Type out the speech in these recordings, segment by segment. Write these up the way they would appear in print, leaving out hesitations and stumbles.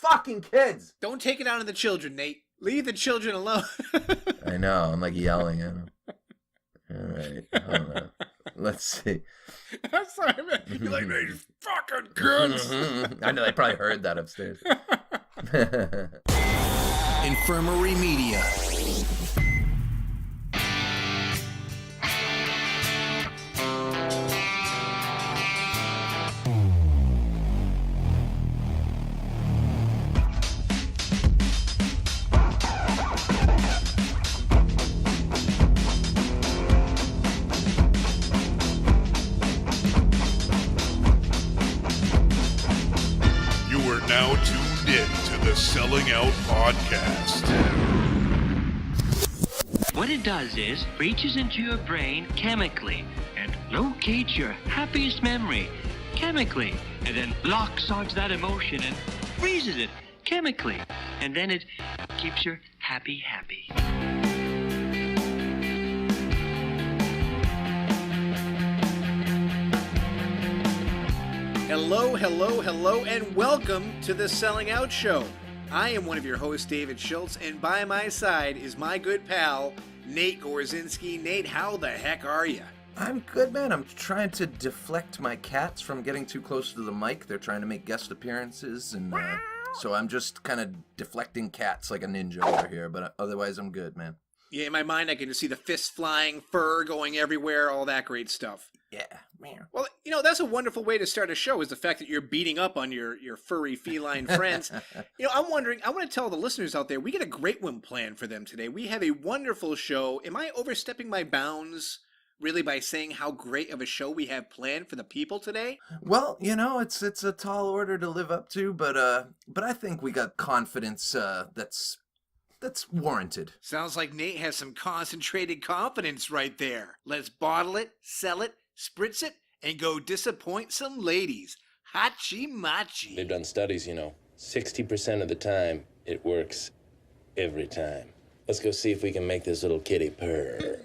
fucking kids. Don't take it out on the children, Nate. Leave the children alone. I know. I'm like yelling at them. All right. I don't know. Let's see. I'm sorry, man. You're like, these fucking kids. I know. They probably heard that upstairs. Infirmary Media. Now tuned in to the Selling Out Podcast. What it does is reaches into your brain chemically and locates your happiest memory chemically, and then locks onto that emotion and freezes it chemically, and then it keeps you happy. Hello, and welcome to the Selling Out Show. I am one of your hosts, David Schultz, and by my side is my good pal, Nate Gorzinski. Nate, how the heck are you? I'm good, man. I'm trying to deflect my cats from getting too close to the mic. They're trying to make guest appearances, and so I'm just kind of deflecting cats like a ninja over here, but otherwise I'm good, man. Yeah, in my mind, I can just see the fists flying, fur going everywhere, all that great stuff. Yeah. Well, that's a wonderful way to start a show, is the fact that you're beating up on your furry feline friends. I'm wondering, I want to tell the listeners out there, we got a great one planned for them today. We have a wonderful show. Am I overstepping my bounds, really, by saying how great of a show we have planned for the people today? Well, it's a tall order to live up to, but I think we got confidence that's warranted. Sounds like Nate has some concentrated confidence right there. Let's bottle it, sell it, spritz it, and go disappoint some ladies. Hachi-machi. They've done studies, 60% of the time, it works every time. Let's go see if we can make this little kitty purr.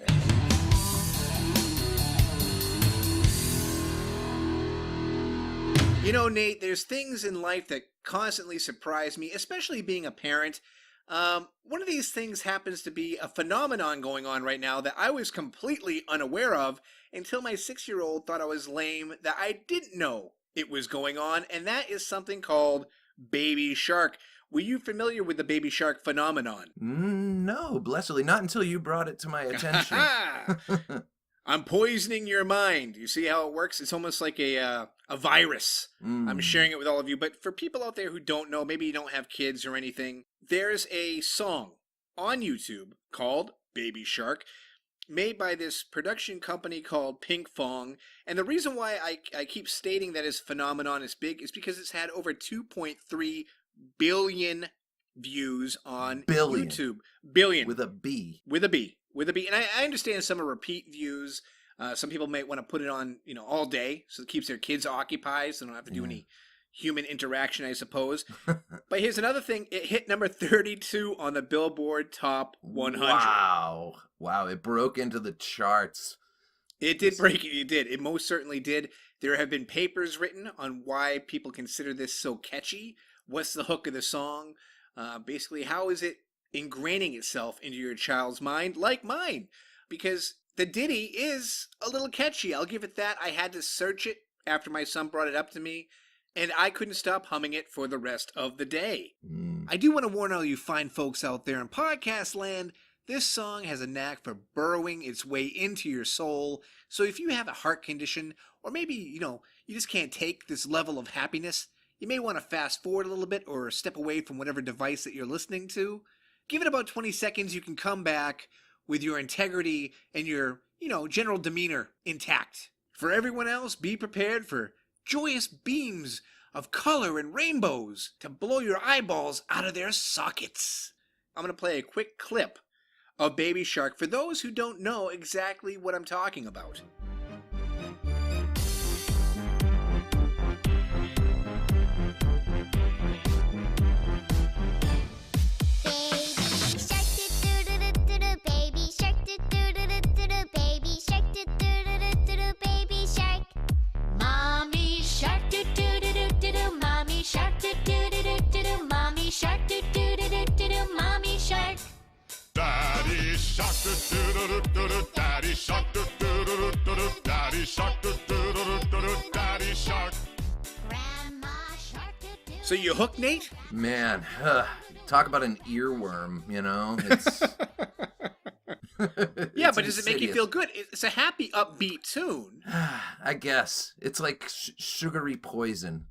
Nate, there's things in life that constantly surprise me, especially being a parent. One of these things happens to be a phenomenon going on right now that I was completely unaware of until my 6-year-old thought I was lame that I didn't know it was going on, and that is something called baby shark. Were you familiar with the baby shark phenomenon? No, blessedly, not until you brought it to my attention. I'm poisoning your mind. You see how it works? It's almost like a virus. I'm sharing it with all of you. But for people out there who don't know, maybe you don't have kids or anything, there's a song on YouTube called Baby Shark, made by this production company called Pink Fong. And the reason why I keep stating that this phenomenon is big is because it's had over 2.3 billion views on YouTube. Billion. With a B. With a B. And I understand some are repeat views. Some people might want to put it on, all day, so it keeps their kids occupied, so they don't have to do any human interaction, I suppose. But here's another thing. It hit number 32 on the Billboard Top 100. Wow, it broke into the charts. It did break it. It did. It most certainly did. There have been papers written on why people consider this so catchy. What's the hook of the song? Basically, how is it ingraining itself into your child's mind, like mine? Because the ditty is a little catchy. I'll give it that. I had to search it after my son brought it up to me, and I couldn't stop humming it for the rest of the day. I do want to warn all you fine folks out there in podcast land, this song has a knack for burrowing its way into your soul. So if you have a heart condition, or maybe, you just can't take this level of happiness, you may want to fast forward a little bit or step away from whatever device that you're listening to. Give it about 20 seconds, you can come back with your integrity and your, general demeanor intact. For everyone else, be prepared for joyous beams of color and rainbows to blow your eyeballs out of their sockets. I'm going to play a quick clip of Baby Shark for those who don't know exactly what I'm talking about. Mommy shark do do do do do do, mommy shark do do do do do do, mommy So you hooked, Nate? Man, talk about an earworm, you know? It's Yeah, it's but does it make you insidious. feel good? It's a happy, upbeat tune. I guess. It's like sugary poison.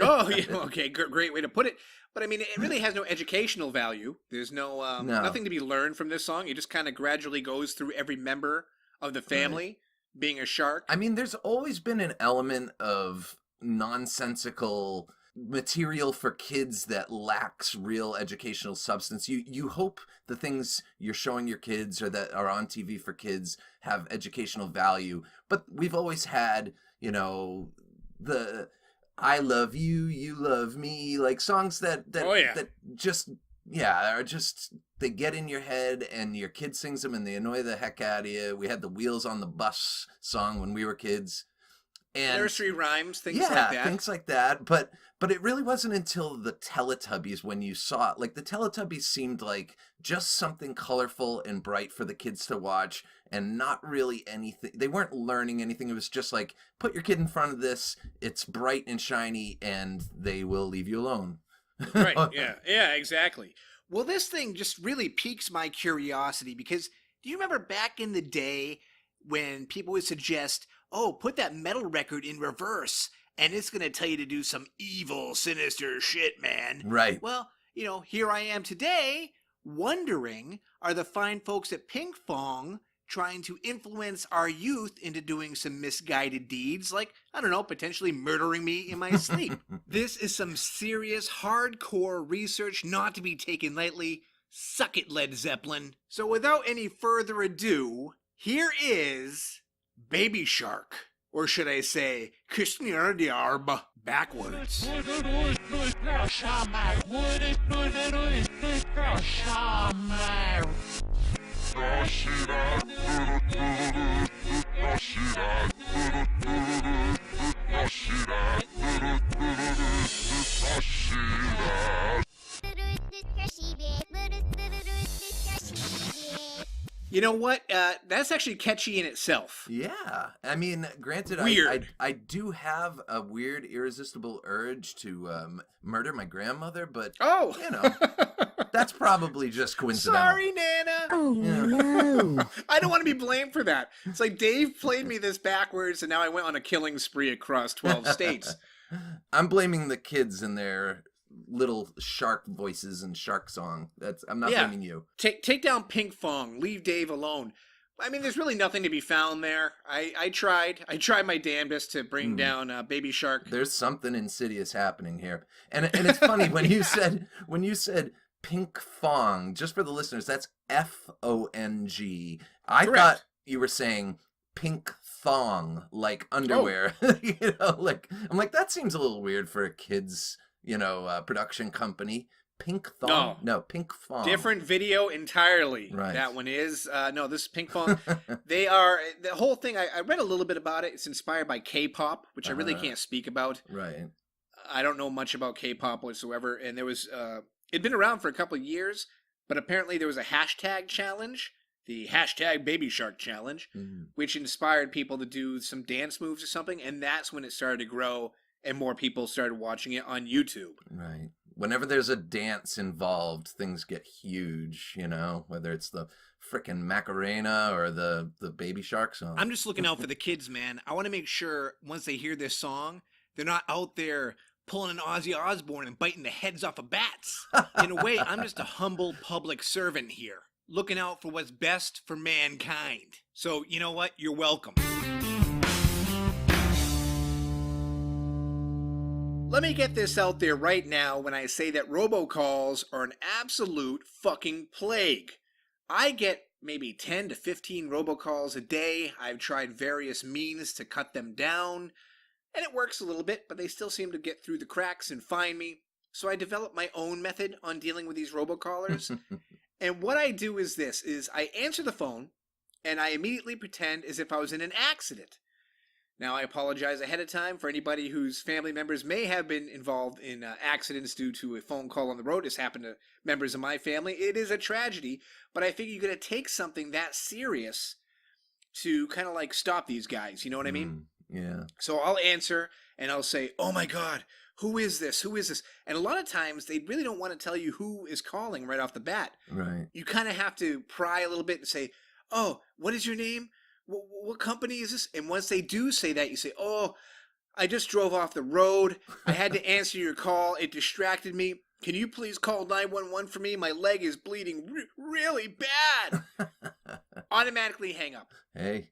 Oh, yeah, okay, great way to put it. But I mean, it really has no educational value. There's no, nothing to be learned from this song. It just kind of gradually goes through every member of the family being a shark. I mean, there's always been an element of nonsensical material for kids that lacks real educational substance. You hope the things you're showing your kids or that are on TV for kids have educational value, but we've always had, you know, the I love you, you love me, like songs that that just are just, they get in your head and your kid sings them and they annoy the heck out of you. We had the Wheels on the Bus song when we were kids. And Nursery rhymes, things like that. Yeah, things like that. But it really wasn't until the Teletubbies when you saw it. Like, the Teletubbies seemed like just something colorful and bright for the kids to watch and not really anything. They weren't learning anything. It was just like, put your kid in front of this. It's bright and shiny and they will leave you alone. Right, yeah, exactly. Well, this thing just really piques my curiosity because do you remember back in the day when people would suggest, oh, put that metal record in reverse and it's going to tell you to do some evil, sinister shit, man. Right. Well, you know, here I am today wondering, are the fine folks at Pink Fong trying to influence our youth into doing some misguided deeds like, I don't know, potentially murdering me in my sleep? This is some serious, hardcore research not to be taken lightly. Suck it, Led Zeppelin. So without any further ado, here is Baby Shark. Or should I say, Kishner Diarb backwards. You know what? That's actually catchy in itself. Yeah. I mean, granted, Weird. I do have a weird, irresistible urge to murder my grandmother, but, Oh! you know, that's probably just coincidental. Sorry, Nana. Oh no. I don't want to be blamed for that. It's like Dave played me this backwards, and now I went on a killing spree across 12 states. I'm blaming the kids and their little shark voices and shark song. I'm not blaming you. Take down Pink Fong. Leave Dave alone. I mean, there's really nothing to be found there. I tried my damnedest to bring down Baby Shark. There's something insidious happening here, and it's funny when you said Pink Fong. Just for the listeners, that's Fong. I Correct. thought you were saying pink thong, like underwear. You know, like I'm like, that seems a little weird for a kid's, you know, production company. Pink thong? No, Pink Fong. Different video entirely. Right. That one is. No, this is Pink Fong. They are, the whole thing, I read a little bit about it. It's inspired by K-pop, which I really can't speak about. Right. I don't know much about K-pop whatsoever. And there was, it'd been around for a couple of years, but apparently there was a hashtag challenge, the hashtag Baby Shark Challenge, which inspired people to do some dance moves or something. And that's when it started to grow and more people started watching it on YouTube. Right. Whenever there's a dance involved, things get huge, you know, whether it's the frickin' Macarena or the Baby Shark song. I'm just looking out for the kids, man. I want to make sure once they hear this song, they're not out there pulling an Ozzy Osbourne and biting the heads off of bats. In a way, I'm just a humble public servant here, looking out for what's best for mankind. So, you know what? You're welcome. Let me get this out there right now when I say that robocalls are an absolute fucking plague. I get maybe 10 to 15 robocalls a day. I've tried various means to cut them down, and it works a little bit, but they still seem to get through the cracks and find me. So I developed my own method on dealing with these robocallers. And what I do is this, is I answer the phone, and I immediately pretend as if I was in an accident. Now, I apologize ahead of time for anybody whose family members may have been involved in accidents due to a phone call on the road. This happened to members of my family. It is a tragedy, but I figure you're going to take something that serious to kind of like stop these guys. You know what I mean? Yeah. So I'll answer and I'll say, "Oh my God, who is this? Who is this? And a lot of times they really don't want to tell you who is calling right off the bat. Right. You kind of have to pry a little bit and say, oh, what is your name? What company is this? And once they do say that, you say, oh, I just drove off the road. I had to answer your call. It distracted me. Can you please call 911 for me? My leg is bleeding really bad. Automatically hang up. Hey,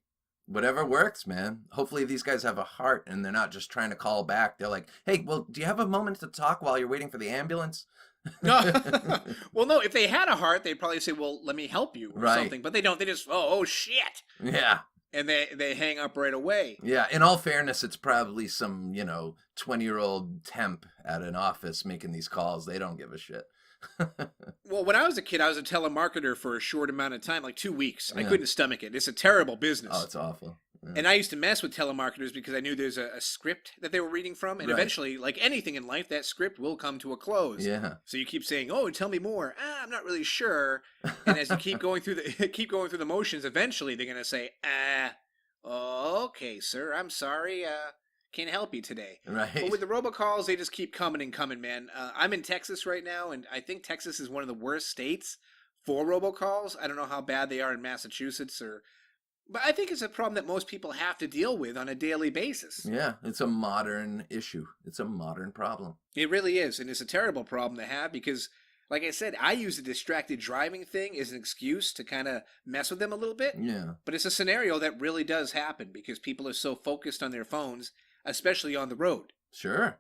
whatever works, man. Hopefully these guys have a heart and they're not just trying to call back. They're like, hey, well, do you have a moment to talk while you're waiting for the ambulance? No. Well, no, if they had a heart, they'd probably say, well, let me help you or something. But they don't. They just, oh, shit. Yeah. And they hang up right away. Yeah, in all fairness, it's probably some, 20-year-old temp at an office making these calls. They don't give a shit. Well, when I was a kid, I was a telemarketer for a short amount of time, like 2 weeks. I couldn't stomach it. It's a terrible business. Oh, it's awful. Yeah. And I used to mess with telemarketers because I knew there's a script that they were reading from. And eventually, like anything in life, that script will come to a close. Yeah. So you keep saying, oh, tell me more. I'm not really sure. And as you keep going through the motions, eventually they're going to say, okay, sir, I'm sorry. Can't help you today. Right. But with the robocalls, they just keep coming and coming, man. I'm in Texas right now, and I think Texas is one of the worst states for robocalls. I don't know how bad they are in Massachusetts but I think it's a problem that most people have to deal with on a daily basis. Yeah, it's a modern issue. It's a modern problem. It really is, and it's a terrible problem to have because, like I said, I use the distracted driving thing as an excuse to kind of mess with them a little bit. Yeah. But it's a scenario that really does happen because people are so focused on their phones, especially on the road. Sure.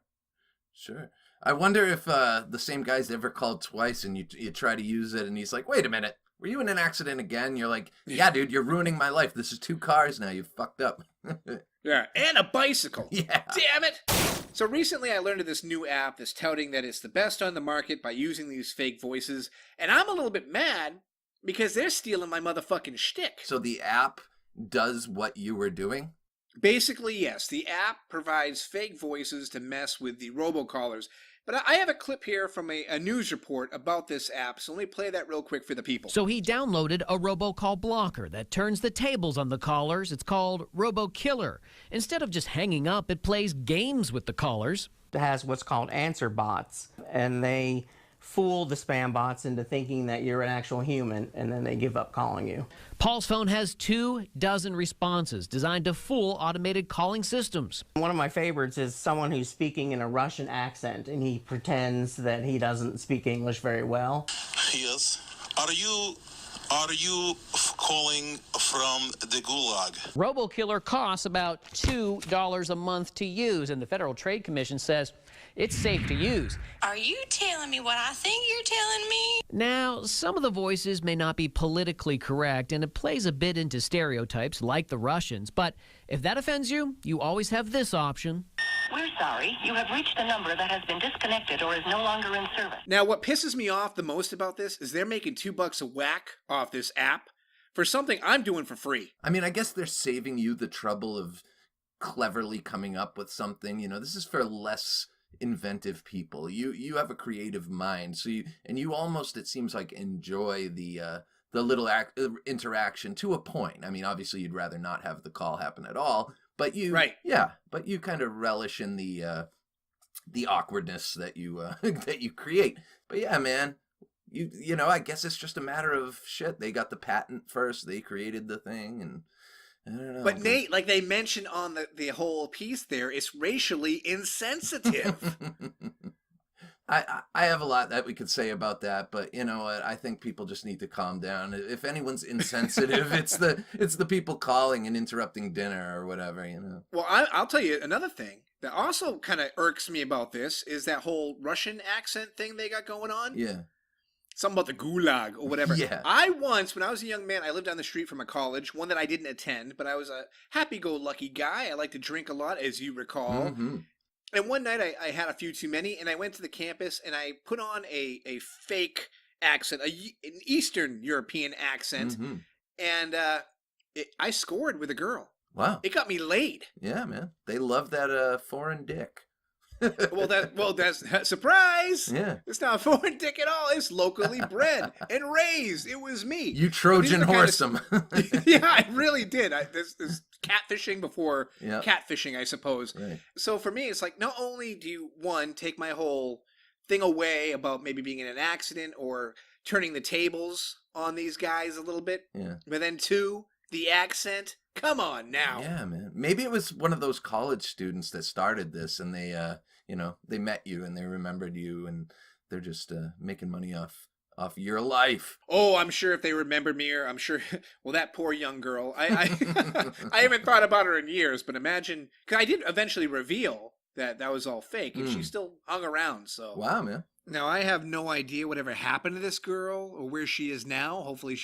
I wonder if the same guy's ever called twice and you try to use it and he's like, wait a minute. Were you in an accident again? You're like, yeah, dude, you're ruining my life. This is 2 cars now. You fucked up. Yeah, and a bicycle. Yeah. Damn it. So recently I learned of this new app that's touting that it's the best on the market by using these fake voices. And I'm a little bit mad because they're stealing my motherfucking shtick. So the app does what you were doing? Basically, yes. The app provides fake voices to mess with the robocallers. But I have a clip here from a news report about this app, so let me play that real quick for the people. So he downloaded a robocall blocker that turns the tables on the callers. It's called RoboKiller. Instead of just hanging up, it plays games with the callers. It has what's called answer bots, and they fool the spam bots into thinking that you're an actual human, and then they give up calling you. Paul's phone has 24 responses designed to fool automated calling systems. One of my favorites is someone who's speaking in a Russian accent, and he pretends that he doesn't speak English very well. Yes. Are you calling from the Gulag? RoboKiller costs about $2 a month to use, and the Federal Trade Commission says it's safe to use. Are you telling me what I think you're telling me? Now, some of the voices may not be politically correct, and it plays a bit into stereotypes like the Russians, but if that offends you, you always have this option. We're sorry. You have reached a number that has been disconnected or is no longer in service. Now, what pisses me off the most about this is they're making $2 a whack off this app for something I'm doing for free. I mean, I guess they're saving you the trouble of cleverly coming up with something. This is for less inventive people. You have a creative mind, so you almost, it seems like, enjoy the little interaction to a point. I mean, obviously you'd rather not have the call happen at all, but you but you kind of relish in the awkwardness that you that you create. But yeah, man, I guess it's just a matter of shit. They got the patent first, they created the thing, and I don't know. But Nate, like they mentioned on the whole piece there, it's racially insensitive. I have a lot that we could say about that, but you know what? I think people just need to calm down. If anyone's insensitive, it's the people calling and interrupting dinner or whatever, Well, I'll tell you another thing that also kind of irks me about this is that whole Russian accent thing they got going on. Yeah. Something about the gulag or whatever. Yeah. I once, when I was a young man, I lived down the street from a college, one that I didn't attend, but I was a happy-go-lucky guy. I like to drink a lot, as you recall. Mm-hmm. And one night I had a few too many, and I went to the campus, and I put on a fake accent, an Eastern European accent, Mm-hmm. and I scored with a girl. Wow. It got me laid. Yeah, man. They love that foreign dick. That's surprise. Yeah. It's not foreign dick at all. It's locally bred and raised. It was me. You Trojan horse him. Yeah, I really did. This catfishing before Yep. catfishing, I suppose. Right. So for me, it's like, not only do you, one, take my whole thing away about maybe being in an accident or turning the tables on these guys a little bit, Yeah. but then two, the accent. Come on now. Yeah, man. Maybe it was one of those college students that started this, and they, they met you and they remembered you, and they're just making money off your life. Oh, I'm sure if they remembered me, or I'm sure. Well, that poor young girl. I haven't thought about her in years, but imagine, because I did eventually reveal that was all fake, and she still hung around. So Wow, man. now I have no idea whatever happened to this girl or where she is now. Hopefully,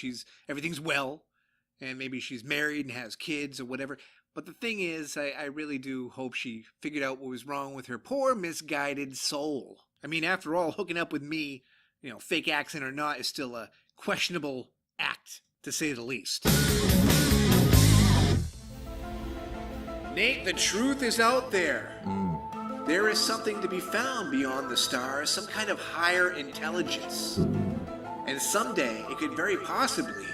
everything's well. And maybe she's married and has kids or whatever. But the thing is, I really do hope she figured out what was wrong with her poor, misguided soul. I mean, after all, hooking up with me, fake accent or not, is still a questionable act, to say the least. Nate, the truth is out there. There is something to be found beyond the stars, some kind of higher intelligence. And someday, it could very possibly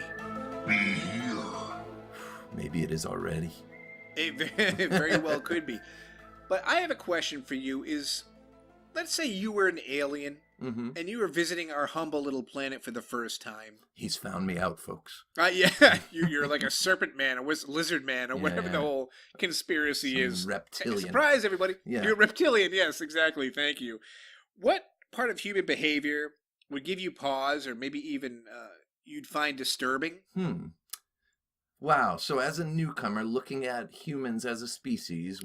Be here. Maybe it is already. It very well could be. But I have a question for you is, let's say you were an alien and you were visiting our humble little planet for the first time. He's found me out, folks. Yeah, you're like a serpent man, a lizard man, or whatever the whole conspiracy Some is. reptilian. Surprise, everybody. Yeah. You're a reptilian, yes, exactly, thank you. What part of human behavior would give you pause, or maybe even you'd find disturbing? Wow. So as a newcomer looking at humans as a species,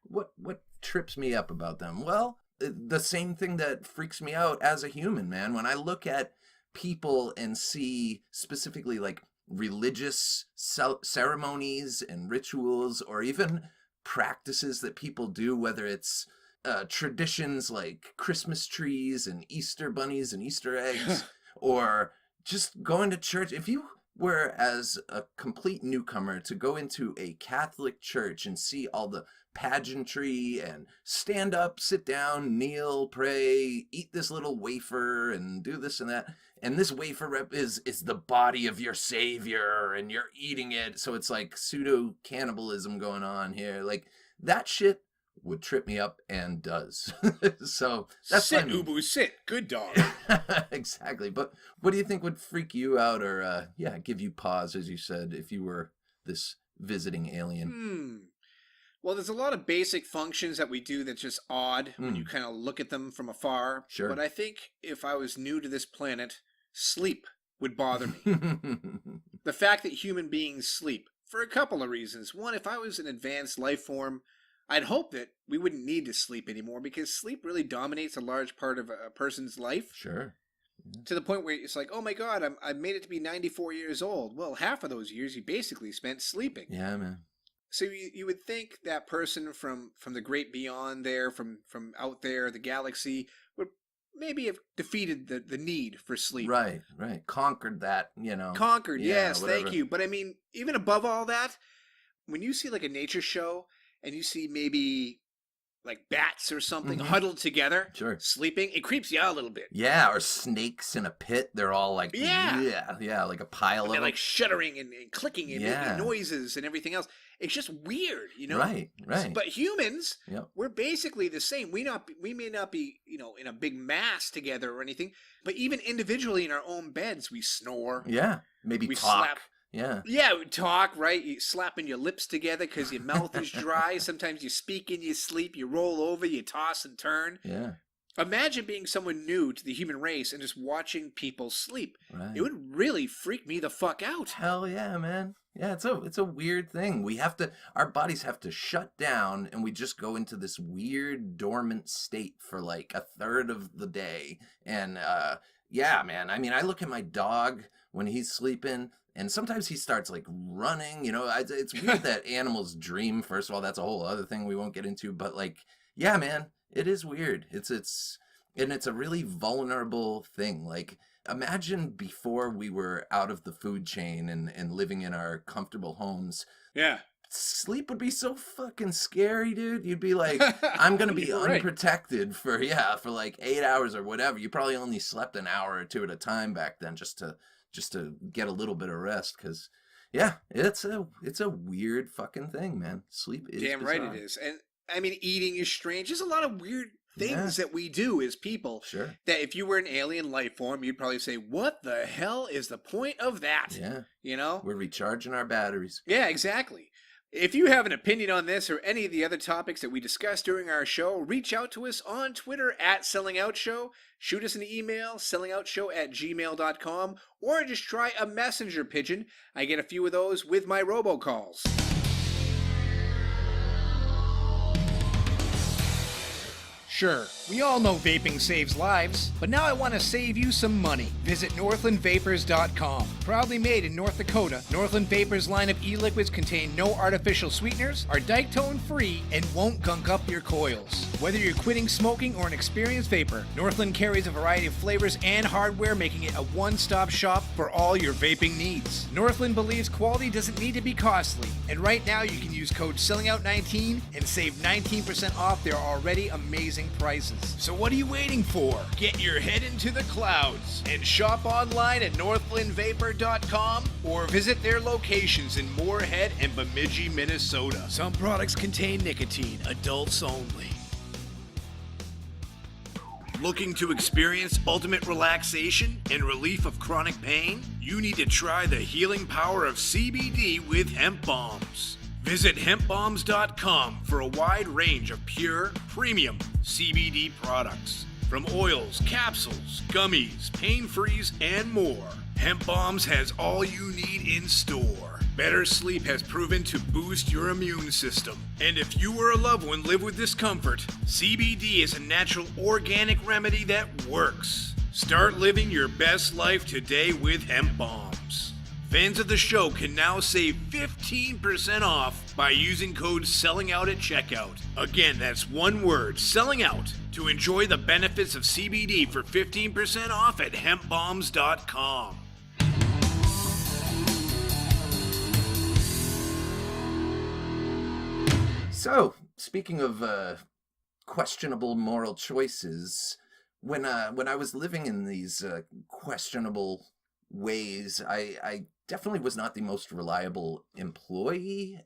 what trips me up about them? Well, the same thing that freaks me out as a human, man. When I look at people and see specifically like religious ceremonies and rituals, or even practices that people do, whether it's traditions like Christmas trees and Easter bunnies and Easter eggs, or just going to church. If you were, as a complete newcomer, to go into a Catholic church and see all the pageantry and stand up, sit down, kneel, pray, eat this little wafer and do this and that, and this wafer is the body of your savior and you're eating it, so it's like pseudo cannibalism going on here, like that shit would trip me up, and does. So that's sit, Ubu, sit. Good dog. Exactly. But what do you think would freak you out, or give you pause, as you said, if you were this visiting alien? Well, there's a lot of basic functions that we do that's just odd when you kind of look at them from afar. Sure. But I think if I was new to this planet, sleep would bother me. The fact that human beings sleep, for a couple of reasons. One, if I was an advanced life form, I'd hope that we wouldn't need to sleep anymore, because sleep really dominates a large part of a person's life. Sure. Yeah. To the point where it's like, oh my God, I made it to be 94 years old. Well, half of those years you basically spent sleeping. Yeah, man. So you would think that person from the great beyond there, from out there, the galaxy, would maybe have defeated the need for sleep. Right. Conquered that, Conquered, Yeah, yes, whatever. thank you. But I mean, even above all that, when you see like a nature show and you see maybe like bats or something huddled together, sleeping, it creeps you out a little bit. Yeah, or snakes in a pit. They're all like, Yeah, like a pile of they're them. like shuddering and clicking and making noises and everything else. It's just weird, Right. But humans, we're basically the same. We may not be, in a big mass together or anything, but even individually in our own beds, we snore. Yeah, maybe we talk. Slap. Yeah, we talk, right? You slapping your lips together because your mouth is dry. Sometimes you speak in your sleep. You roll over. You toss and turn. Yeah. Imagine being someone new to the human race and just watching people sleep. Right. It would really freak me the fuck out. Hell yeah, man. Yeah, it's a weird thing. Our bodies have to shut down, and we just go into this weird dormant state for like a third of the day. And yeah, man. I mean, I look at my dog when he's sleeping, and sometimes he starts like running. It's weird that animals dream. First of all, that's a whole other thing we won't get into. But like, yeah, man, it is weird. It's a really vulnerable thing. Like, imagine before we were out of the food chain and living in our comfortable homes. Yeah. sleep would be so fucking scary, dude. You'd be like, I'm gonna be You're right. unprotected for like 8 hours or whatever. You probably only slept an hour or two at a time back then, just to get a little bit of rest. Because yeah, it's a weird fucking thing, man. Sleep is Damn bizarre. right it is. And I mean, eating is strange. There's a lot of weird things that we do as people. Sure. That if you were an alien life form, you'd probably say, "What the hell is the point of that?" Yeah. You know? We're recharging our batteries. Yeah, exactly. If you have an opinion on this or any of the other topics that we discussed during our show, reach out to us on Twitter at SellingOutShow, shoot us an email, sellingoutshow@gmail.com, or just try a messenger pigeon. I get a few of those with my robocalls. Sure, we all know vaping saves lives, but now I want to save you some money. Visit NorthlandVapors.com. Proudly made in North Dakota, Northland Vapors line of e-liquids contain no artificial sweeteners, are dictone free, and won't gunk up your coils. Whether you're quitting smoking or an experienced vapor, Northland carries a variety of flavors and hardware, making it a one-stop shop for all your vaping needs. Northland believes quality doesn't need to be costly, and right now you can use code SELLINGOUT19 and save 19% off their already amazing prices. So what are you waiting for? Get your head into the clouds and shop online at northlandvapor.com or visit their locations in Moorhead and Bemidji, Minnesota. Some products contain nicotine, adults only. Looking to experience ultimate relaxation and relief of chronic pain? You need to try the healing power of CBD with hemp bombs. Visit hempbombs.com for a wide range of pure, premium CBD products. From oils, capsules, gummies, pain-frees, and more. Hemp Bombs has all you need in store. Better sleep has proven to boost your immune system. And if you or a loved one live with discomfort, CBD is a natural organic remedy that works. Start living your best life today with Hemp Bombs. Fans of the show can now save 15% off by using code SELLINGOUT at checkout. Again, that's one word, selling out, to enjoy the benefits of CBD for 15% off at hempbombs.com. So, speaking of questionable moral choices, when I was living in these questionable ways, I definitely was not the most reliable employee,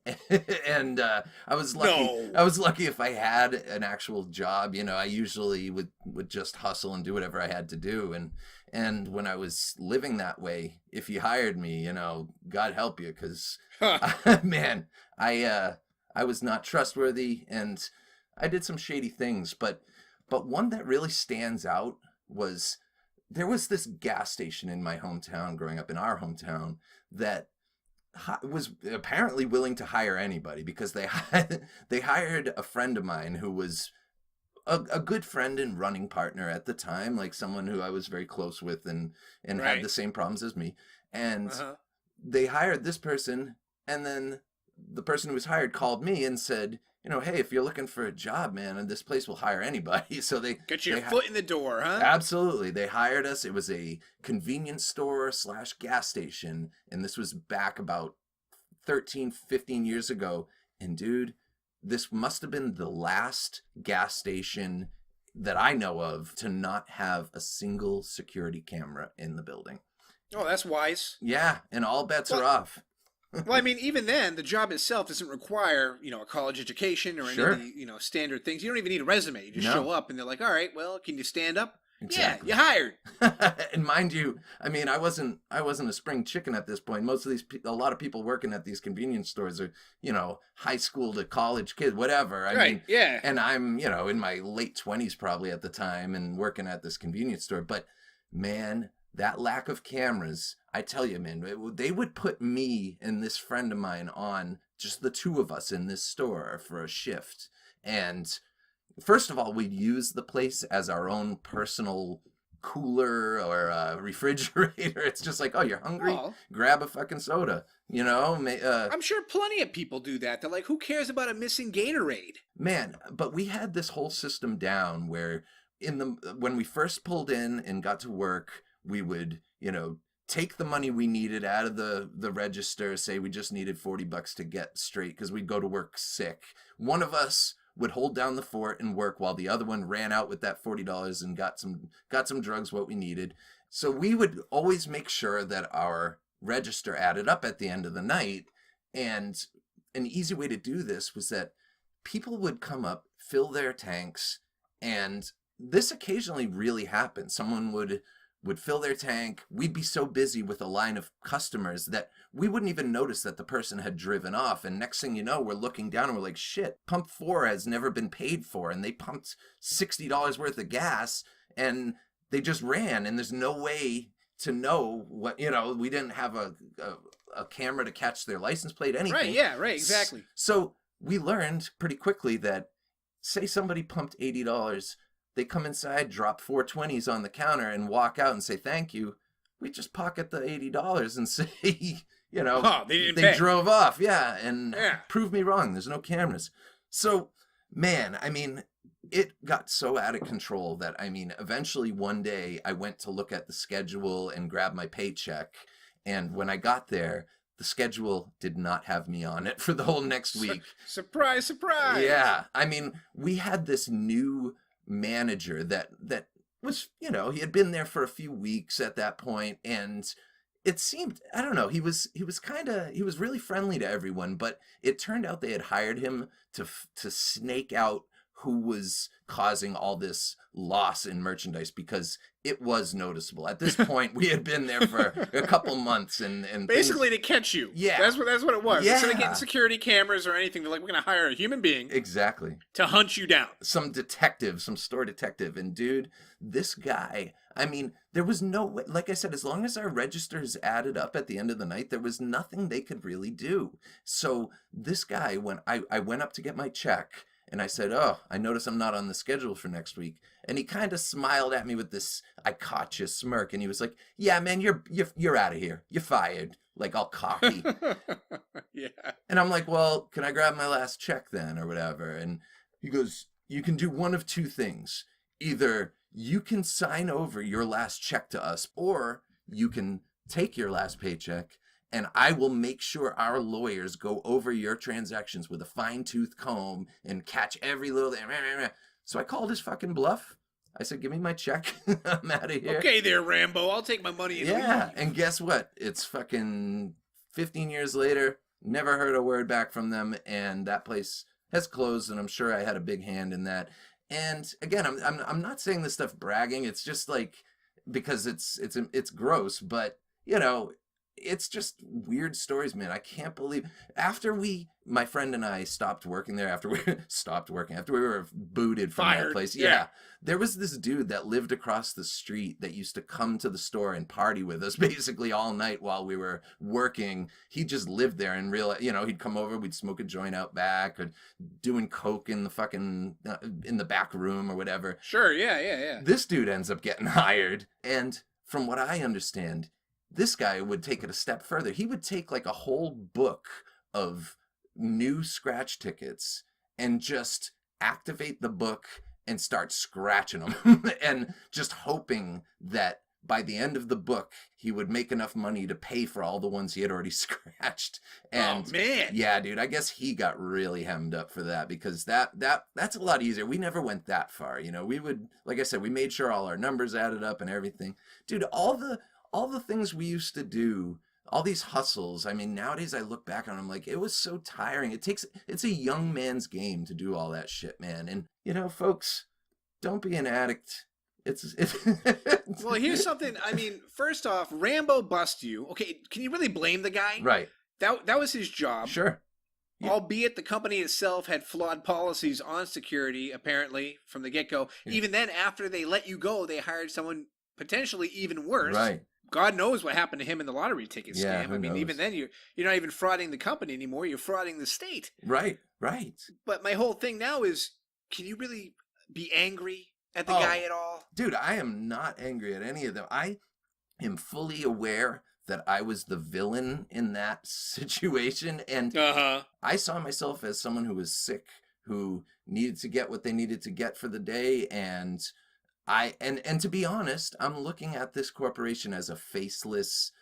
and I was lucky. No. I was lucky if I had an actual job. You know, I usually would just hustle and do whatever I had to do, and when I was living that way, if you hired me, you know, God help you, because man, I was not trustworthy, and I did some shady things. But one that really stands out was, there was this gas station in my hometown, growing up in our hometown, that was apparently willing to hire anybody, because they hired a friend of mine who was a good friend and running partner at the time, like someone who I was very close with and Right. had the same problems as me. And they hired this person, and then the person who was hired called me and said, you know, hey, if you're looking for a job, man, and this place will hire anybody. So they Get your foot in the door, huh? Absolutely. They hired us. It was a convenience store / gas station. And this was back about 13, 15 years ago. And dude, this must have been the last gas station that I know of to not have a single security camera in the building. Oh, that's wise. Yeah. And all bets are off. Well, I mean, even then, the job itself doesn't require, you know, a college education or any Sure. of the, you know, standard things. You don't even need a resume. You just No. show up and they're like, all right, well, can you stand up? Exactly. Yeah, you hired. And mind you, I mean, I wasn't a spring chicken at this point. Most of these, a lot of people working at these convenience stores are, you know, high school to college kids, whatever. I mean, yeah. And I'm, you know, in my late 20s probably at the time and working at this convenience store. But man, that lack of cameras, I tell you, man, they would put me and this friend of mine on, just the two of us in this store for a shift. And first of all, we'd use the place as our own personal cooler or refrigerator. It's just like, oh, you're hungry? Oh. Grab a fucking soda, you know? I'm sure plenty of people do that. They're like, who cares about a missing Gatorade? Man, but we had this whole system down where when we first pulled in and got to work, we would, you know, take the money we needed out of the register, say we just needed $40 to get straight because we'd go to work sick. One of us would hold down the fort and work while the other one ran out with that $40 and got some drugs, what we needed. So we would always make sure that our register added up at the end of the night. And an easy way to do this was that people would come up, fill their tanks, and this occasionally really happened. Someone would fill their tank. We'd be so busy with a line of customers that we wouldn't even notice that the person had driven off. And next thing you know, we're looking down and we're like, shit, pump 4 has never been paid for. And they pumped $60 worth of gas and they just ran. And there's no way to know what, we didn't have a camera to catch their license plate, anything. Right, yeah, right, exactly. So we learned pretty quickly that, say somebody pumped $80, they come inside, drop 420s on the counter, and walk out and say thank you. We just pocket the $80 and say, they drove off, and prove me wrong. There's no cameras. So, man, I mean, it got so out of control that, eventually one day I went to look at the schedule and grab my paycheck. And when I got there, the schedule did not have me on it for the whole next week. Surprise, surprise. Yeah. We had this new manager that was, he had been there for a few weeks at that point, and it seemed, I don't know, he was really friendly to everyone, but it turned out they had hired him to snake out who was causing all this loss in merchandise, because it was noticeable. At this point, we had been there for a couple months, and basically to catch you. Yeah, that's what it was. Yeah. Instead of getting security cameras or anything, they're like, we're going to hire a human being exactly to hunt you down. Some store detective, and dude, this guy. There was no way. Like I said, as long as our registers added up at the end of the night, there was nothing they could really do. So this guy, when I went up to get my check, and I said, "Oh, I notice I'm not on the schedule for next week." And he kind of smiled at me with this "I caught you" smirk, and he was like, "Yeah, man, you're out of here. You're fired." Like, all cocky. Yeah. And I'm like, "Well, can I grab my last check then, or whatever?" And he goes, "You can do one of two things. Either you can sign over your last check to us, or you can take your last paycheck, and I will make sure our lawyers go over your transactions with a fine-tooth comb and catch every little..." So I called his fucking bluff. I said, "Give me my check. I'm out of here." Okay there, Rambo. I'll take my money and leave. And guess what? It's fucking 15 years later. Never heard a word back from them, and that place has closed, and I'm sure I had a big hand in that. And again, I'm not saying this stuff bragging. It's just like, because it's gross, but it's just weird stories, man. I can't believe after my friend and I stopped working there, after we were booted from Fired. that place. Yeah. There was this dude that lived across the street that used to come to the store and party with us basically all night while we were working. He just lived there and he'd come over, we'd smoke a joint out back, or doing coke in the fucking, in the back room or whatever. Sure, yeah. This dude ends up getting hired. And from what I understand, this guy would take it a step further. He would take like a whole book of new scratch tickets and just activate the book and start scratching them and just hoping that by the end of the book, he would make enough money to pay for all the ones he had already scratched. And oh, man. Yeah, dude, I guess he got really hemmed up for that, because that's a lot easier. We never went that far. We would, like I said, we made sure all our numbers added up and everything. Dude, all the things we used to do, all these hustles, nowadays I look back on them like, it was so tiring. It's a young man's game to do all that shit, man. And, folks, don't be an addict. Well, here's something. First off, Rambo bust you. Okay, can you really blame the guy? Right. That was his job. Sure. Yeah. Albeit the company itself had flawed policies on security, apparently, from the get-go. Yeah. Even then, after they let you go, they hired someone potentially even worse. Right. God knows what happened to him in the lottery ticket scam. Yeah, who knows? Even then, you're not even frauding the company anymore. You're frauding the state. Right. But my whole thing now is, can you really be angry at the guy at all? Dude, I am not angry at any of them. I am fully aware that I was the villain in that situation. And I saw myself as someone who was sick, who needed to get what they needed to get for the day. And to be honest, I'm looking at this corporation as a faceless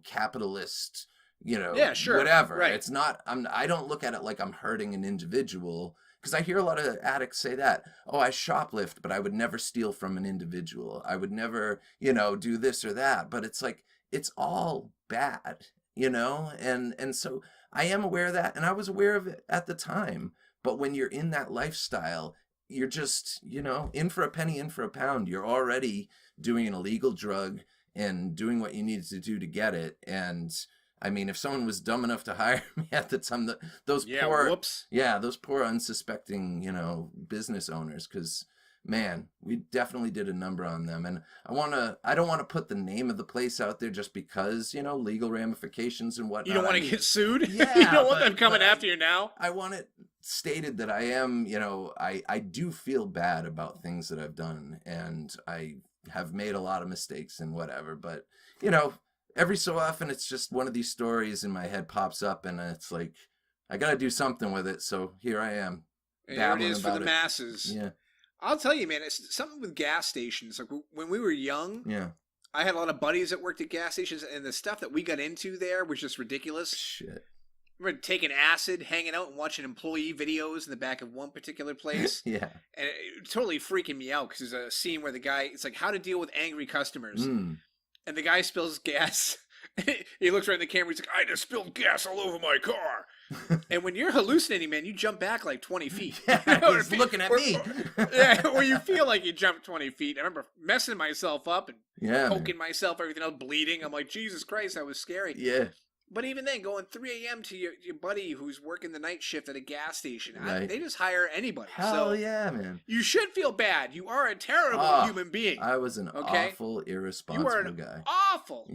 capitalist, Yeah, sure. whatever. Right. It's not, I don't look at it like I'm hurting an individual, because I hear a lot of addicts say that. Oh, I shoplift, but I would never steal from an individual. I would never, do this or that. But it's like, it's all bad, and so I am aware of that, and I was aware of it at the time. But when you're in that lifestyle, you're just, in for a penny, in for a pound. You're already doing an illegal drug and doing what you needed to do to get it. And I mean, if someone was dumb enough to hire me at the time, those poor unsuspecting, business owners, because man, we definitely did a number on them. And I don't want to put the name of the place out there just because, legal ramifications and whatnot. You don't want to get sued? Yeah. You don't want them coming after you now? I want it stated that I am, I do feel bad about things that I've done, and I have made a lot of mistakes and whatever, but, every so often it's just one of these stories in my head pops up, and it's like, I got to do something with it. So here I am. Here it is for the masses. Yeah. I'll tell you, man, it's something with gas stations. Like when we were young, yeah, I had a lot of buddies that worked at gas stations, and the stuff that we got into there was just ridiculous. Shit. We're taking acid, hanging out, and watching employee videos in the back of one particular place. Yeah. And it totally freaking me out, because there's a scene where the guy, it's like how to deal with angry customers. And the guy spills gas. He looks right in the camera. He's like, I just spilled gas all over my car. And when you're hallucinating, man, you jump back like 20 feet. Yeah, he's looking at me. Or you feel like you jumped 20 feet. I remember messing myself up and poking myself, everything else, bleeding. I'm like, Jesus Christ, that was scary. Yeah. But even then, going 3 a.m. to your buddy who's working the night shift at a gas station, right. They just hire anybody. Hell yeah, man. You should feel bad. You are a terrible human being. I was an awful, irresponsible guy. Awful.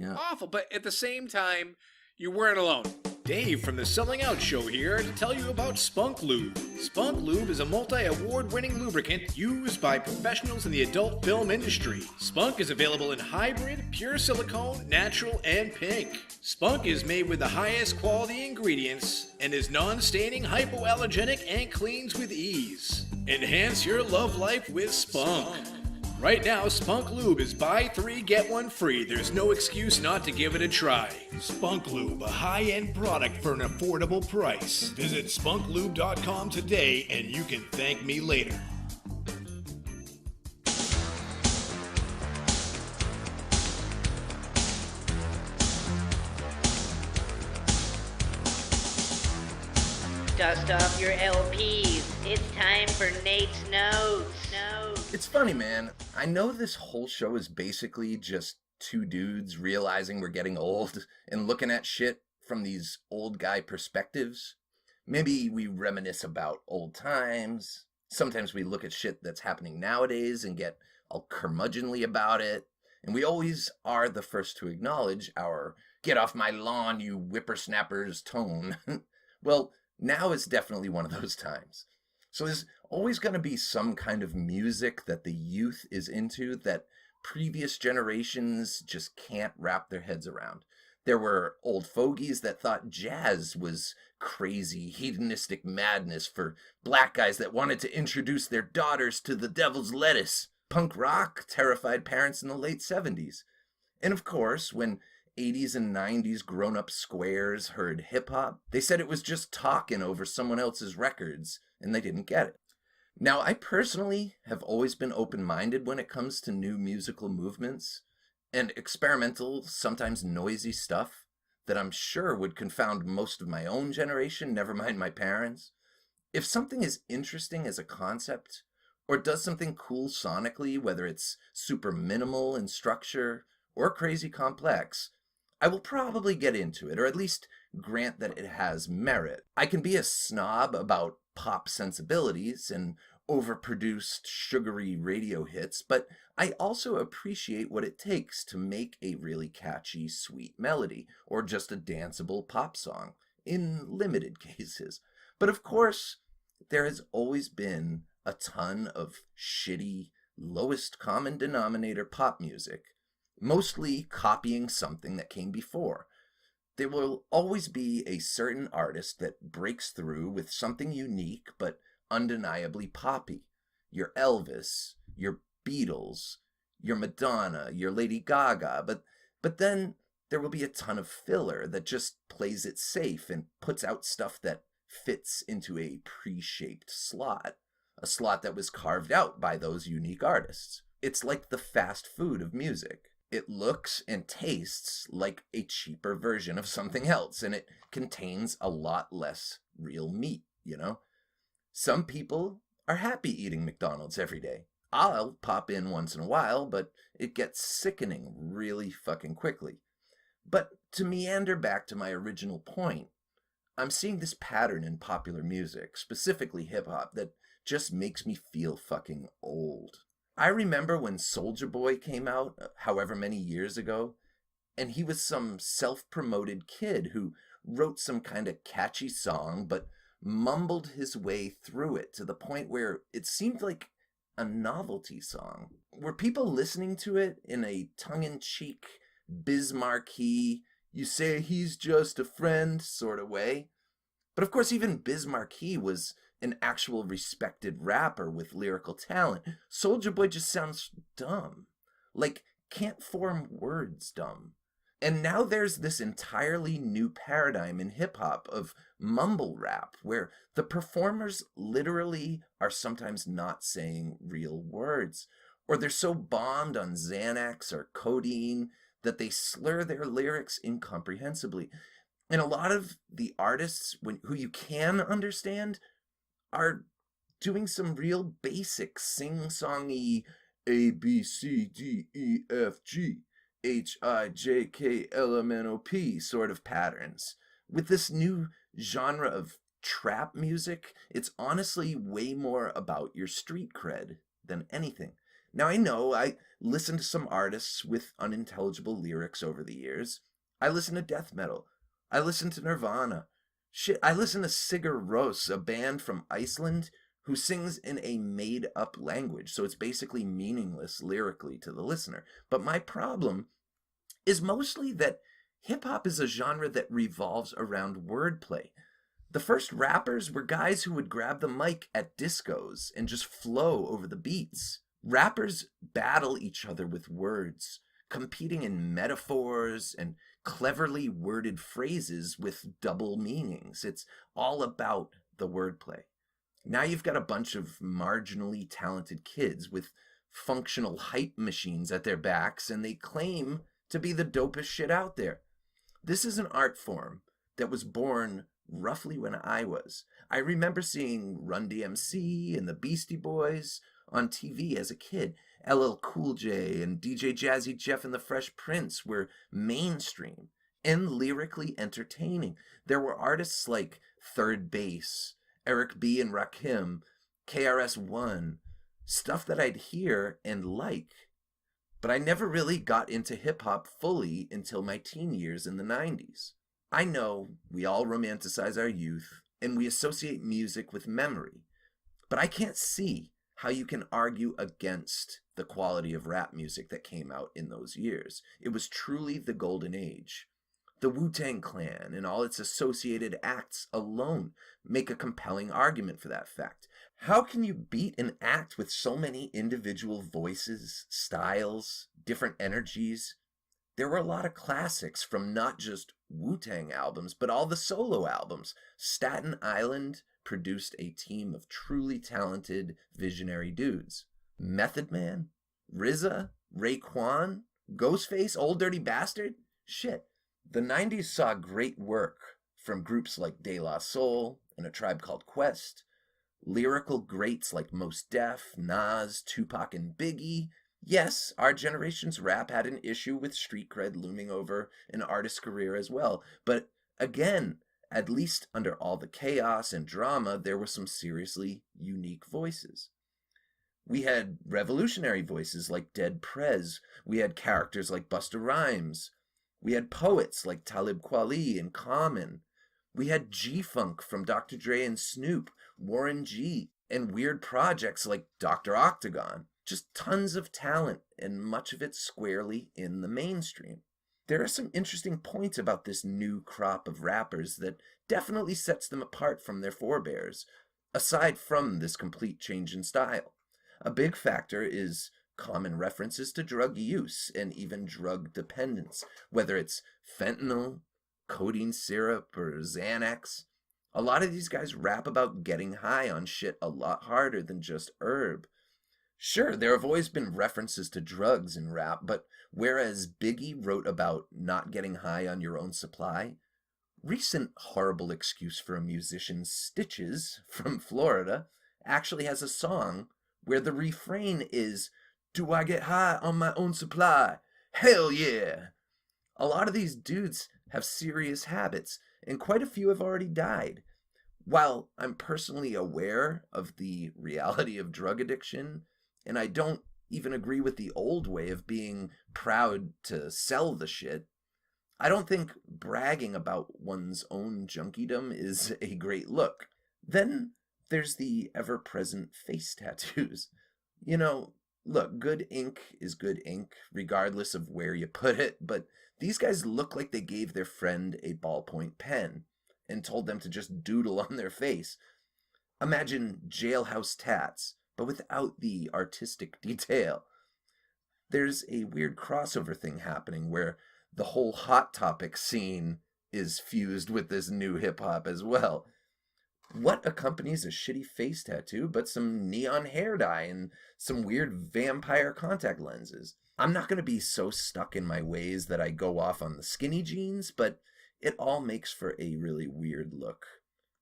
But at the same time, you weren't alone. Dave from the Selling Out Show here to tell you about Spunk Lube. Spunk Lube is a multi-award-winning lubricant used by professionals in the adult film industry. Spunk is available in hybrid, pure silicone, natural, and pink. Spunk is made with the highest quality ingredients and is non-staining, hypoallergenic, and cleans with ease. Enhance your love life with Spunk. Right now, Spunk Lube is buy 3, get 1 free. There's no excuse not to give it a try. Spunk Lube, a high-end product for an affordable price. Visit spunklube.com today and you can thank me later. Dust off your LPs. It's time for Nate's Notes. It's funny, man. I know this whole show is basically just two dudes realizing we're getting old and looking at shit from these old guy perspectives. Maybe we reminisce about old times. Sometimes we look at shit that's happening nowadays and get all curmudgeonly about it. And we always are the first to acknowledge our "get off my lawn, you whippersnappers" tone. Well, now is definitely one of those times. So there's always going to be some kind of music that the youth is into that previous generations just can't wrap their heads around. There were old fogies that thought jazz was crazy, hedonistic madness for black guys that wanted to introduce their daughters to the devil's lettuce. Punk rock terrified parents in the late 70s. And of course, when 80s and 90s grown-up squares heard hip-hop, they said it was just talking over someone else's records, and they didn't get it. Now, I personally have always been open-minded when it comes to new musical movements, and experimental, sometimes noisy stuff that I'm sure would confound most of my own generation, never mind my parents. If something is interesting as a concept, or does something cool sonically, whether it's super minimal in structure or crazy complex, I will probably get into it, or at least grant that it has merit. I can be a snob about pop sensibilities and overproduced sugary radio hits, but I also appreciate what it takes to make a really catchy, sweet melody, or just a danceable pop song, in limited cases. But of course, there has always been a ton of shitty, lowest common denominator pop music, mostly copying something that came before. There will always be a certain artist that breaks through with something unique but undeniably poppy. Your Elvis, your Beatles, your Madonna, your Lady Gaga, but then there will be a ton of filler that just plays it safe and puts out stuff that fits into a pre-shaped slot, a slot that was carved out by those unique artists. It's like the fast food of music. It looks and tastes like a cheaper version of something else, and it contains a lot less real meat, you know? Some people are happy eating McDonald's every day. I'll pop in once in a while, but it gets sickening really fucking quickly. But to meander back to my original point, I'm seeing this pattern in popular music, specifically hip-hop, that just makes me feel fucking old. I remember when Soulja Boy came out, however many years ago, and he was some self-promoted kid who wrote some kind of catchy song, but mumbled his way through it to the point where it seemed like a novelty song. Were people listening to it in a tongue-in-cheek, Bismarcky, you say he's just a friend sort of way? But of course, even Bismarcky was an actual respected rapper with lyrical talent. Soulja Boy just sounds dumb. Like, can't form words dumb. And now there's this entirely new paradigm in hip-hop of mumble rap, where the performers literally are sometimes not saying real words, or they're so bombed on Xanax or codeine that they slur their lyrics incomprehensibly. And a lot of the artists who you can understand are doing some real basic sing-songy A, B, C, D, E, F, G, H, I, J, K, L, M, N, O, P sort of patterns. With this new genre of trap music, it's honestly way more about your street cred than anything. Now, I know I listened to some artists with unintelligible lyrics over the years. I listen to death metal. I listen to Nirvana. Shit, I listen to Sigur Rós, a band from Iceland who sings in a made-up language, so it's basically meaningless lyrically to the listener. But my problem is mostly that hip-hop is a genre that revolves around wordplay. The first rappers were guys who would grab the mic at discos and just flow over the beats. Rappers battle each other with words, competing in metaphors and cleverly worded phrases with double meanings. It's all about the wordplay. Now you've got a bunch of marginally talented kids with functional hype machines at their backs, and they claim to be the dopest shit out there. This is an art form that was born roughly when I was. I remember seeing Run DMC and the Beastie Boys on TV as a kid. LL Cool J and DJ Jazzy Jeff and the Fresh Prince were mainstream and lyrically entertaining. There were artists like Third Base, Eric B. and Rakim, KRS-One, stuff that I'd hear and like. But I never really got into hip-hop fully until my teen years in the 90s. I know we all romanticize our youth, and we associate music with memory, but I can't see how you can argue against the quality of rap music that came out in those years. It was truly the golden age. The Wu-Tang Clan and all its associated acts alone make a compelling argument for that fact. How can you beat an act with so many individual voices, styles, different energies? There were a lot of classics from not just Wu-Tang albums, but all the solo albums. Staten Island produced a team of truly talented, visionary dudes. Method Man, RZA, Raekwon, Ghostface, Old Dirty Bastard? Shit. The 90s saw great work from groups like De La Soul and A Tribe Called Quest, lyrical greats like Mos Def, Nas, Tupac, and Biggie. Yes, our generation's rap had an issue with street cred looming over an artist's career as well, but again, at least under all the chaos and drama, there were some seriously unique voices. We had revolutionary voices like Dead Prez. We had characters like Busta Rhymes. We had poets like Talib Kweli and Common. We had G-Funk from Dr. Dre and Snoop, Warren G, and weird projects like Dr. Octagon. Just tons of talent, and much of it squarely in the mainstream. There are some interesting points about this new crop of rappers that definitely sets them apart from their forebears, aside from this complete change in style. A big factor is common references to drug use and even drug dependence, whether it's fentanyl, codeine syrup, or Xanax. A lot of these guys rap about getting high on shit a lot harder than just herb. Sure, there have always been references to drugs in rap, but whereas Biggie wrote about not getting high on your own supply, recent horrible excuse for a musician, Stitches from Florida, actually has a song where the refrain is, "Do I get high on my own supply? Hell yeah!" A lot of these dudes have serious habits, and quite a few have already died. While I'm personally aware of the reality of drug addiction, and I don't even agree with the old way of being proud to sell the shit, I don't think bragging about one's own junkiedom is a great look. Then there's the ever-present face tattoos. You know, look, good ink is good ink, regardless of where you put it, but these guys look like they gave their friend a ballpoint pen and told them to just doodle on their face. Imagine jailhouse tats, but without the artistic detail. There's a weird crossover thing happening where the whole Hot Topic scene is fused with this new hip-hop as well. What accompanies a shitty face tattoo but some neon hair dye and some weird vampire contact lenses? I'm not going to be so stuck in my ways that I go off on the skinny jeans, but it all makes for a really weird look.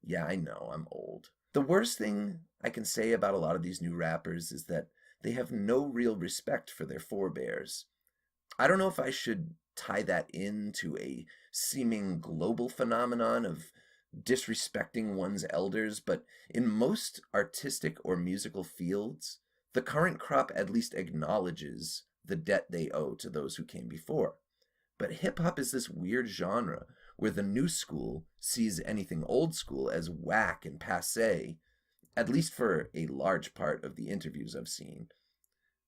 Yeah, I know, I'm old. The worst thing I can say about a lot of these new rappers is that they have no real respect for their forebears. I don't know if I should tie that into a seeming global phenomenon of disrespecting one's elders, but in most artistic or musical fields, the current crop at least acknowledges the debt they owe to those who came before. But hip-hop is this weird genre where the new school sees anything old school as whack and passé, at least for a large part of the interviews I've seen.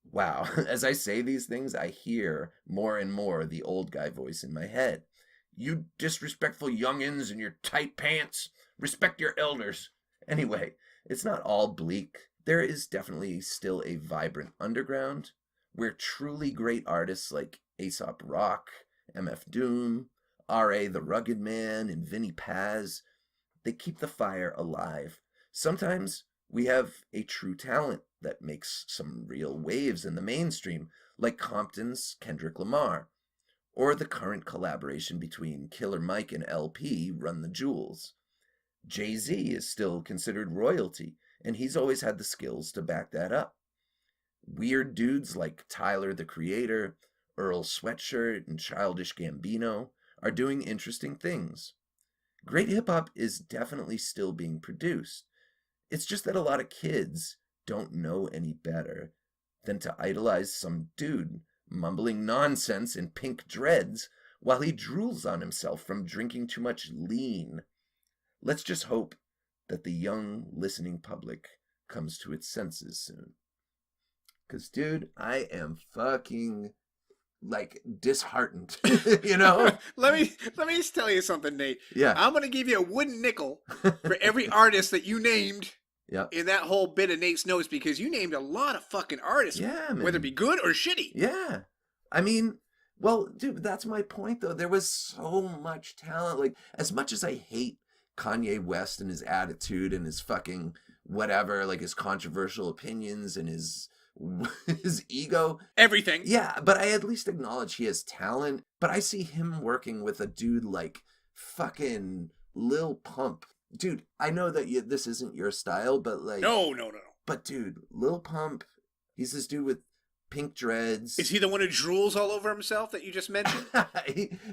Wow, as I say these things, I hear more and more the old guy voice in my head. You disrespectful youngins in your tight pants, respect your elders. Anyway, it's not all bleak. There is definitely still a vibrant underground where truly great artists like Aesop Rock, MF Doom, R.A. the Rugged Man, and Vinnie Paz, they keep the fire alive. Sometimes we have a true talent that makes some real waves in the mainstream, like Compton's Kendrick Lamar, or the current collaboration between Killer Mike and LP, Run the Jewels. Jay-Z is still considered royalty, and he's always had the skills to back that up. Weird dudes like Tyler, the Creator, Earl Sweatshirt, and Childish Gambino are doing interesting things. Great hip-hop is definitely still being produced. It's just that a lot of kids don't know any better than to idolize some dude mumbling nonsense in pink dreads while he drools on himself from drinking too much lean. Let's just hope that the young listening public comes to its senses soon. 'Cause, dude, I am fucking, disheartened, you know? Let me just tell you something, Nate. Yeah. I'm going to give you a wooden nickel for every artist that you named in that whole bit of Nate's notes, because you named a lot of fucking artists, whether it be good or shitty. Yeah. I mean, well, dude, that's my point, though. There was so much talent. As much as I hate Kanye West and his attitude and his fucking whatever, his controversial opinions and his ego. Everything. Yeah, but I at least acknowledge he has talent. But I see him working with a dude like fucking Lil Pump. Dude, I know that this isn't your style, but No. But dude, Lil Pump, he's this dude with pink dreads. Is he the one who drools all over himself that you just mentioned?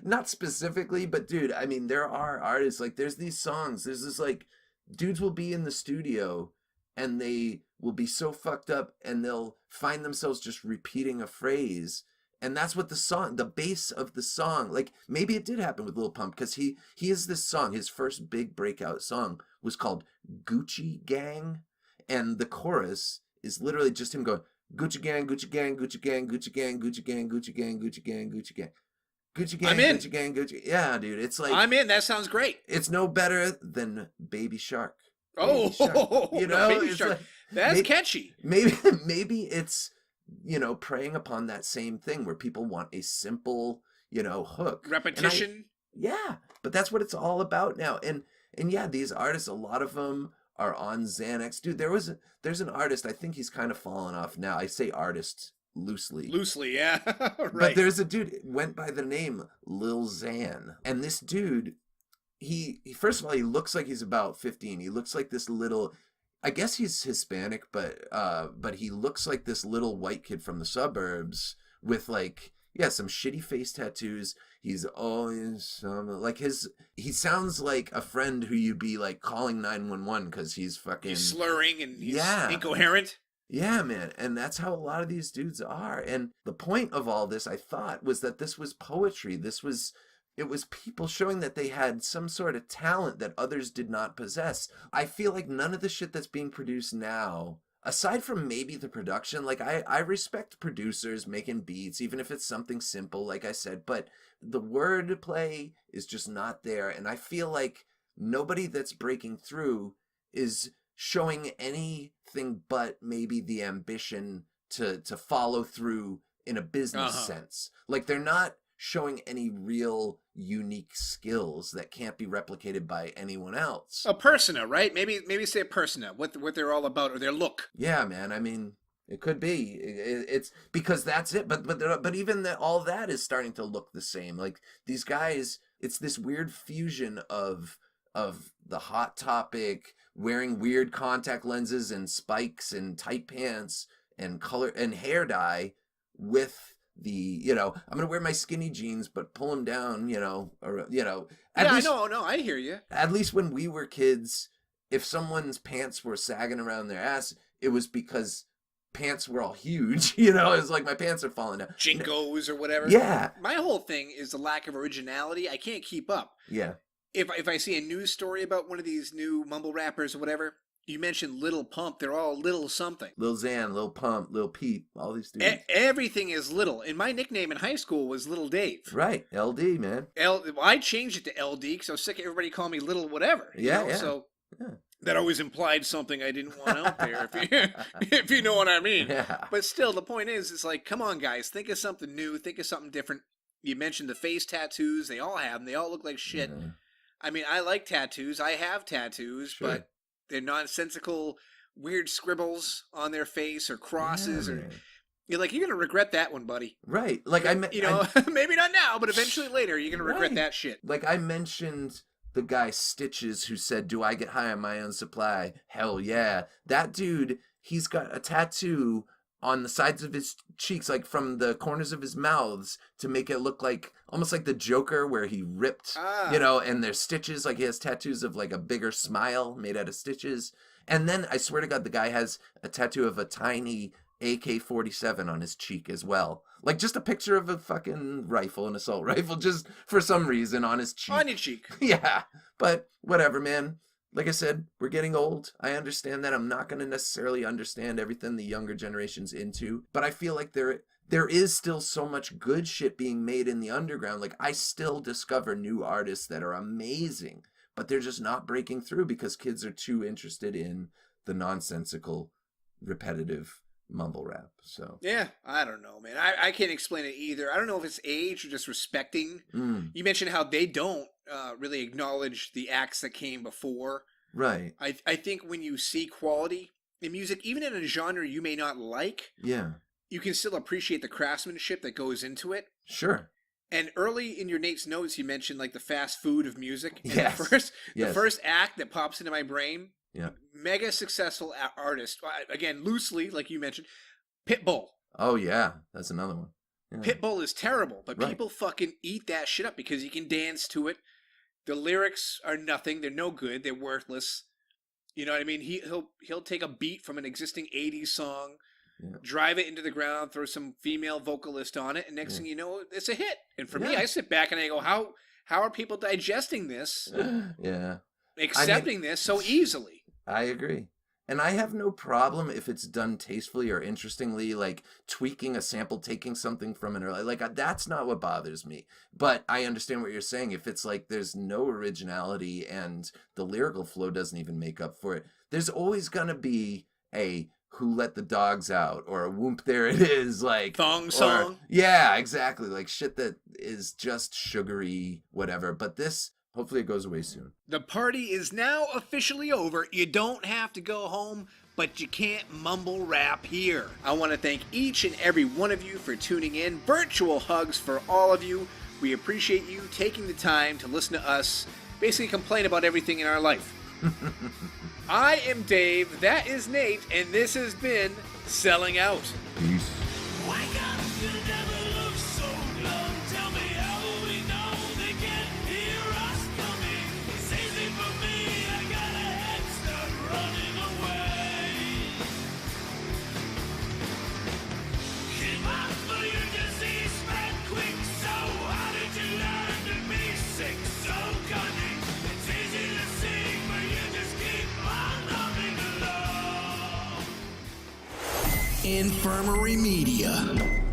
Not specifically, but dude, I mean, there are artists, there's these songs, there's this, dudes will be in the studio and they will be so fucked up and they'll find themselves just repeating a phrase. And that's what the base of the song, maybe it did happen with Lil Pump, because he has this song, his first big breakout song was called Gucci Gang. And the chorus is literally just him going, Gucci gang, Gucci gang, Gucci gang, Gucci gang, Gucci gang, Gucci gang, Gucci gang, Gucci gang. Gucci gang, I'm in. Gucci gang, Gucci. Yeah, dude, it's I'm in. That sounds great. It's no better than Baby Shark. Baby Shark. You know, Baby Shark. That's catchy. Maybe it's preying upon that same thing where people want a simple, hook. Repetition. Yeah, but that's what it's all about now. And yeah, these artists, a lot of them are on Xanax. Dude, there's an artist, I think he's kind of fallen off now. I say artist loosely. Loosely, yeah. Right. But there's a dude went by the name Lil Xan. And this dude, he first of all, he looks like he's about 15. He looks like this little, I guess he's Hispanic, but he looks like this little white kid from the suburbs with some shitty face tattoos. He's always he sounds like a friend who you'd be calling 911 because he's fucking slurring and he's incoherent. Yeah, man. And that's how a lot of these dudes are. And the point of all this, I thought, was that this was poetry. It was people showing that they had some sort of talent that others did not possess. I feel like none of the shit that's being produced now, aside from maybe the production, I respect producers making beats, even if it's something simple, like I said, but the wordplay is just not there. And I feel like nobody that's breaking through is showing anything but maybe the ambition to follow through in a business sense. They're not showing any real unique skills that can't be replicated by anyone else. A persona, right? Maybe say a persona, what they're all about, or their look. Yeah, man. I mean, it could be. It's because that's it. But even all that is starting to look the same. These guys, it's this weird fusion of the Hot Topic, wearing weird contact lenses and spikes and tight pants and color and hair dye with the, I'm gonna wear my skinny jeans but pull them down, I hear you. At least when we were kids, if someone's pants were sagging around their ass, it was because pants were all huge. It's like my pants are falling down. Jinkos or whatever. Yeah. My whole thing is the lack of originality. I can't keep up. Yeah. If I see a news story about one of these new mumble rappers or whatever, you mentioned Little Pump, they're all Little something. Lil Xan, Lil Pump, Lil Peep, all these dudes. Everything is Little. And my nickname in high school was Little Dave. Right, LD, man. I changed it to LD because I was sick of everybody calling me Little whatever. Yeah. So that always implied something I didn't want out there, if you know what I mean. Yeah. But still, the point is, it's come on, guys, think of something new, think of something different. You mentioned the face tattoos. They all have them. They all look like shit. Yeah. I mean, I like tattoos. I have tattoos, but they're nonsensical, weird scribbles on their face or crosses, or you're gonna regret that one, buddy. Right. Maybe not now, but eventually later, you're gonna regret that shit. I mentioned the guy Stitches who said, "Do I get high on my own supply?" Hell yeah. That dude, he's got a tattoo on the sides of his cheeks, from the corners of his mouths, to make it look almost like the Joker, where he ripped, and there's stitches, he has tattoos of a bigger smile made out of stitches. And then I swear to God, the guy has a tattoo of a tiny AK-47 on his cheek as well. Just a picture of a fucking rifle, an assault rifle, just for some reason on his cheek. On your cheek. Yeah, but whatever, man. Like I said, we're getting old. I understand that. I'm not going to necessarily understand everything the younger generation's into, but I feel like there is still so much good shit being made in the underground. I still discover new artists that are amazing, but they're just not breaking through because kids are too interested in the nonsensical, repetitive mumble rap. So yeah, I don't know, man. I can't explain it either. I don't know if it's age or just respecting. You mentioned how they don't really acknowledge the acts that came before. Right. I think when you see quality in music, even in a genre you may not like, you can still appreciate the craftsmanship that goes into it. Sure. And early in your Nate's notes, you mentioned the fast food of music. And yes. The first act that pops into my brain. Yeah. Mega successful artist. Again, loosely, like you mentioned, Pitbull. Oh yeah, that's another one. Yeah. Pitbull is terrible, but people fucking eat that shit up because you can dance to it. The lyrics are nothing. They're no good. They're worthless. You know what I mean? He'll take a beat from an existing 80s song, drive it into the ground, throw some female vocalist on it, and next thing you know, it's a hit. And for me, I sit back and I go, how are people digesting this? Accepting this so easily? I agree. And I have no problem if it's done tastefully or interestingly, tweaking a sample, taking something from an early, that's not what bothers me. But I understand what you're saying. If it's there's no originality and the lyrical flow doesn't even make up for it, there's always going to be a Who Let the Dogs Out, or Whoop There It Is, like Thong Song. Yeah, exactly, like shit that is just sugary, whatever. But this, hopefully it goes away soon. The party is now officially over. You don't have to go home, but you can't mumble rap here. I want to thank each and every one of you for tuning in. Virtual hugs for all of you. We appreciate you taking the time to listen to us basically complain about everything in our life. I am Dave, that is Nate, and this has been Selling Out. Peace. Infirmary Media.